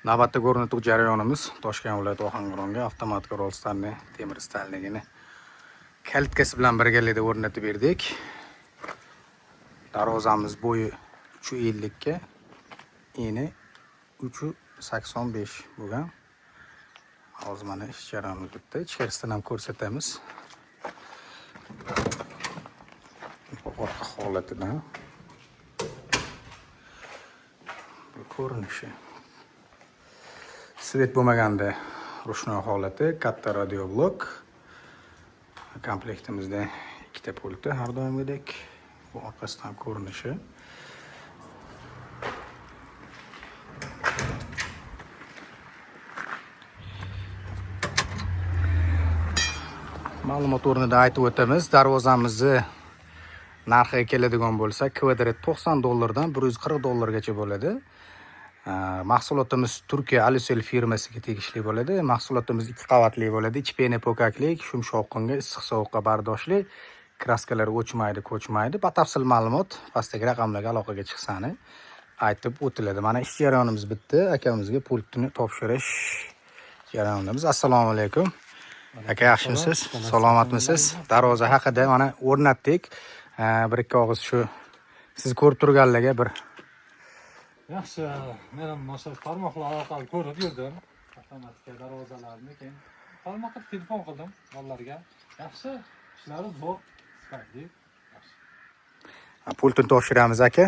Navbatda ko'rinadigan jarayonimiz Toshkent viloyati Ohangaronga avtomatik rolslarni temir stalligini kalitkasi bilan birgalikda o'rnatib berdik. Darvozamiz bo'yi 350 ga, eni 385 bo'lgan. Hozir mana ish jarayoni bitdi. Ichkarisidan ham ko'rsatamiz. Orqa holatidan bu ko'rinishi. Svet bo'lmaganda rushnoy holati, katta radioblok. Komplektimizda ikkita pulti har doimgidek. Bu orqasidan ko'rinishi. Ma'lumot o'rnida aytib o'tamiz. Darvozamizni narxiga keladigan bo'lsa, kvadrat $90 dan $140 gacha bo'ladi. Mahsulotimiz Turkiya Alusel firmasiga tegishli bo'ladi. Mahsulotimiz 2 qavatli bo'ladi. Ichi pena pokaklik, shumshoqqinga, issiq sovuqqa bardoshli. Kraskalar o'chmaydi, ko'chmaydi. Batafsil ma'lumot pastdagi raqamlarga aloqaga chiqsani aytib o'tiladi. Mana ish jarayonimiz bitdi. Akamizga pultni topshirish jarayonimiz. Assalomu alaykum. Aka, yaxshimisiz? Salomatmisiz? Darvoza haqida mana o'rnatdik. Bir-ikki og'iz shu siz ko'rib turganlarga bir yaxshi, men ham o'sha tarmoqlar orqali ko'rib yurdim. Avtomatik darvozalarni keyin tarmoqqa telefon qildim bolalarga. Yaxshi, ishlari zo'r, sifatli. pultni topshiramiz aka.